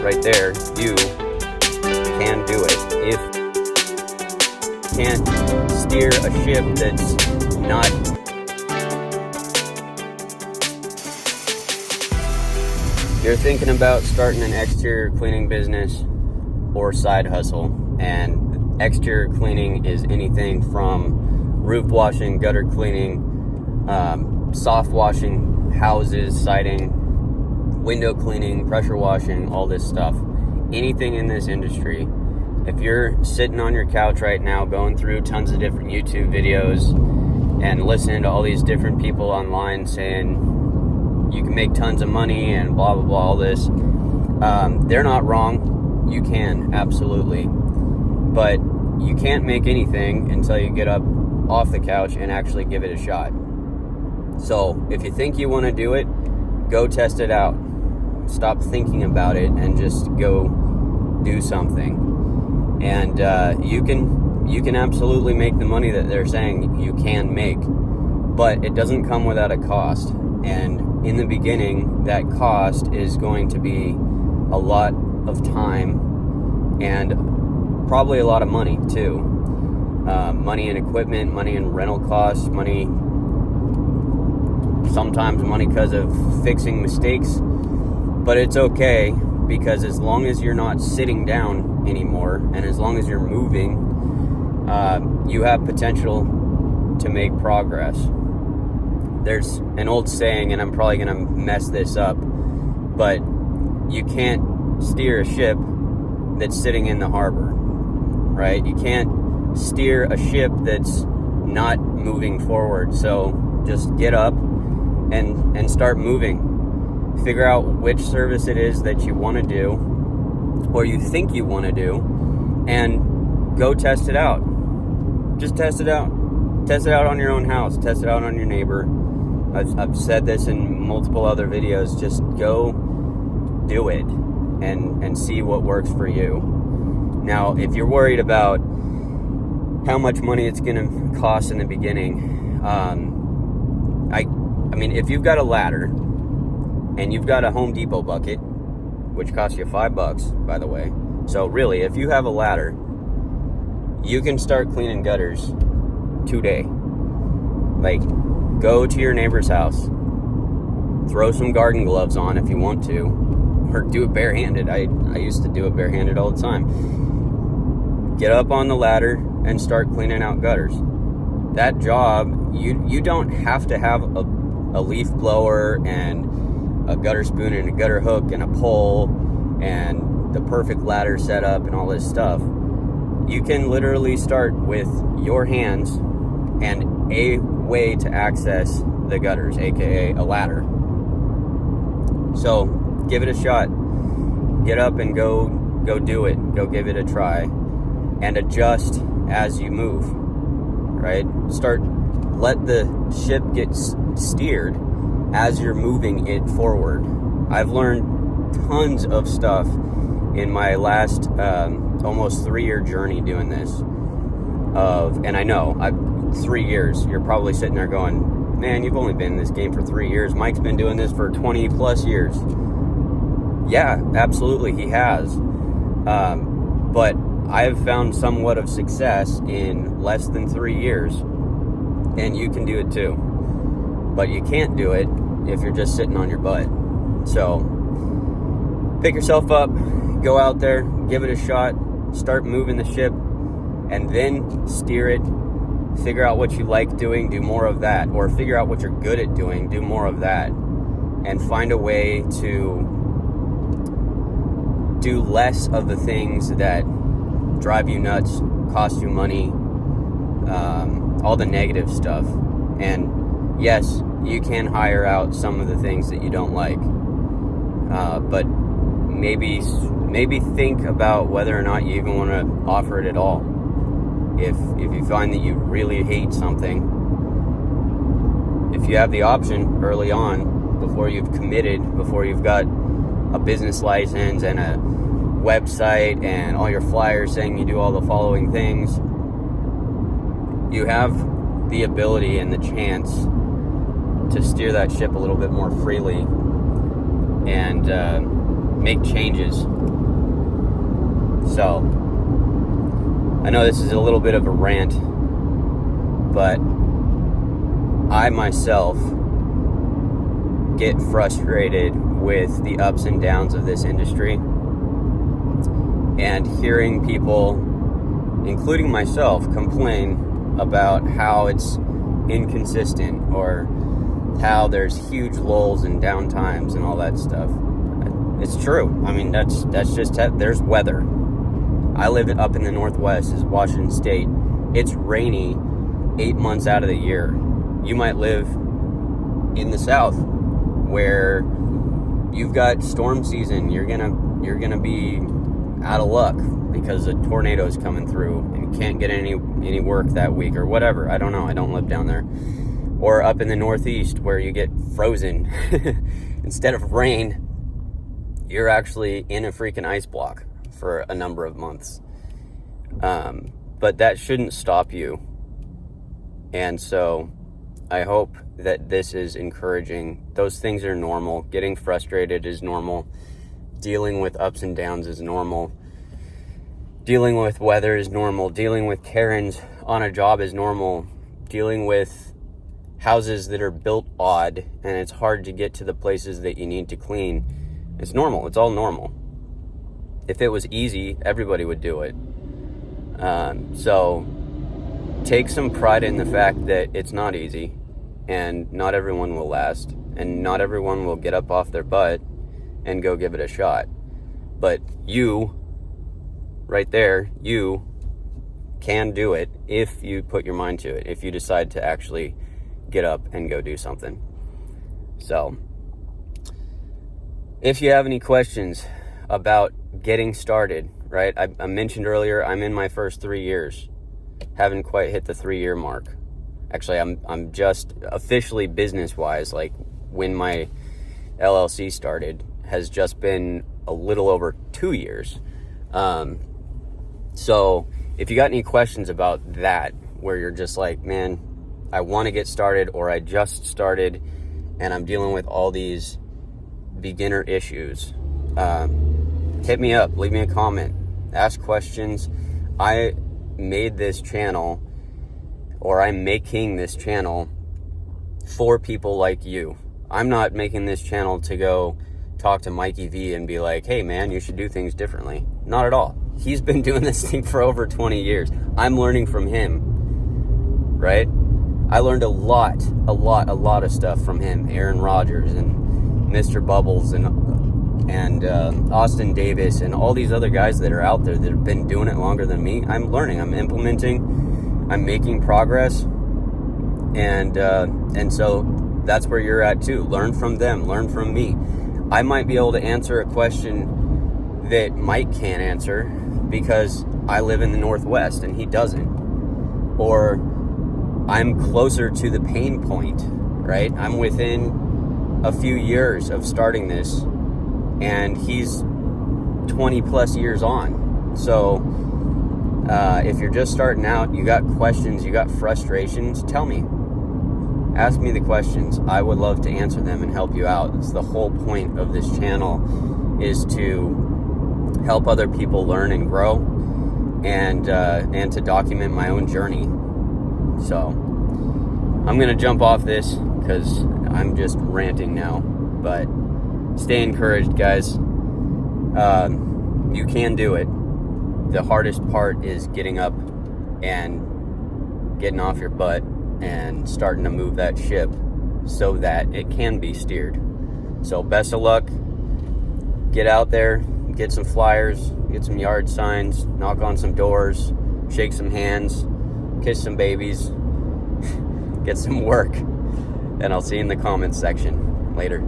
right there, you can do it. If you can't steer a ship that's not you're thinking about starting an exterior cleaning business or side hustle, and exterior cleaning is anything from roof washing, gutter cleaning, soft washing houses, siding, window cleaning, pressure washing, all this stuff. Anything in this industry. If you're sitting on your couch right now going through tons of different YouTube videos and listening to all these different people online saying you can make tons of money and blah blah blah, all this, they're not wrong. You can, absolutely, but you can't make anything until you get up off the couch and actually give it a shot. So if you think you want to do it, go test it out. Stop thinking about it and just go do something. And you can absolutely make the money that they're saying you can make, but it doesn't come without a cost. And in the beginning, that cost is going to be a lot of time and probably a lot of money too. Money and equipment, money and rental costs, sometimes money because of fixing mistakes. But it's okay, because as long as you're not sitting down anymore and as long as you're moving, you have potential to make progress. There's an old saying, and I'm probably going to mess this up, but you can't steer a ship that's sitting in the harbor, right? You can't steer a ship that's not moving forward. So just get up and start moving. Figure out which service it is that you want to do, or you think you want to do, and go test it out. Just test it out. Test it out on your own house. Test it out on your neighbor. I've said this in multiple other videos. Just go do it and see what works for you. Now, if you're worried about how much money it's going to cost in the beginning, I mean, if you've got a ladder and you've got a Home Depot bucket, which costs you $5, by the way. So really, if you have a ladder, you can start cleaning gutters today. Like, go to your neighbor's house, throw some garden gloves on if you want to, or do it barehanded. I used to do it barehanded all the time. Get up on the ladder and start cleaning out gutters. That job, you don't have to have a leaf blower and a gutter spoon and a gutter hook and a pole and the perfect ladder setup and all this stuff. You can literally start with your hands and a way to access the gutters, aka a ladder. So give it a shot. Get up and go do it. Go give it a try, and adjust as you move. Right? Let the ship get steered as you're moving it forward. I've learned tons of stuff in my last almost 3-year journey doing this. And I know 3 years. You're probably sitting there going, "Man, you've only been in this game for 3 years. Mike's been doing this for 20 plus years." Yeah, absolutely, he has. But I've found somewhat of success in less than 3 years, and you can do it too. But you can't do it if you're just sitting on your butt. So pick yourself up, go out there, give it a shot, start moving the ship, and then steer it. Figure out what you like doing, do more of that, or figure out what you're good at doing, do more of that, and find a way to do less of the things that drive you nuts, cost you money, all the negative stuff. And yes, you can hire out some of the things that you don't like, but maybe think about whether or not you even want to offer it at all. If you find that you really hate something, if you have the option early on, before you've committed, before you've got a business license and a website and all your flyers saying you do all the following things, you have the ability and the chance to steer that ship a little bit more freely and make changes. So, I know this is a little bit of a rant, but I myself get frustrated with the ups and downs of this industry, and hearing people, including myself, complain about how it's inconsistent or how there's huge lulls and downtimes and all that stuff. It's true. I mean, that's just, there's weather. I live up in the Northwest, is Washington State. It's rainy 8 months out of the year. You might live in the South where you've got storm season. You're gonna be out of luck because a tornado's coming through and you can't get any work that week or whatever. I don't know. I don't live down there. Or up in the Northeast where you get frozen. Instead of rain, you're actually in a freaking ice block for a number of months. But that shouldn't stop you. And so I hope that this is encouraging. Those things are normal. Getting frustrated is normal. Dealing with ups and downs is normal. Dealing with weather is normal. Dealing with Karens on a job is normal. Dealing with houses that are built odd and it's hard to get to the places that you need to clean, it's normal. It's all normal. If it was easy, everybody would do it. So take some pride in the fact that it's not easy, and not everyone will last, and not everyone will get up off their butt and go give it a shot. But you, right there, you can do it if you put your mind to it, if you decide to actually get up and go do something. So, if you have any questions about getting started, right? I mentioned earlier, I'm in my first 3 years. Haven't quite hit the 3-year mark. Actually, I'm just officially business-wise, like when my LLC started, has just been a little over 2 years. So if you got any questions about that, where you're just like, man, I want to get started, or I just started and I'm dealing with all these beginner issues, hit me up, leave me a comment, ask questions. I made this channel, or I'm making this channel for people like you. I'm not making this channel to go talk to Mikey V and be like, hey man, you should do things differently. Not at all. He's been doing this thing for over 20 years. I'm learning from him, right? I learned a lot of stuff from him. Aaron Rodgers and Mr. Bubbles and Austin Davis and all these other guys that are out there that have been doing it longer than me. I'm learning, I'm implementing, I'm making progress, and so that's where you're at too. Learn from them, learn from me. I might be able to answer a question that Mike can't answer because I live in the Northwest and he doesn't. Or I'm closer to the pain point, right? I'm within a few years of starting this, and he's 20 plus years on. So if you're just starting out, you got questions, you got frustrations, tell me. Ask me the questions. I would love to answer them and help you out. It's the whole point of this channel, is to help other people learn and grow, and to document my own journey. So I'm gonna jump off this because I'm just ranting now, but stay encouraged, guys. You can do it. The hardest part is getting up and getting off your butt and starting to move that ship so that it can be steered. So best of luck. Get out there, get some flyers, get some yard signs, knock on some doors, shake some hands, kiss some babies, get some work, and I'll see you in the comments section. Later.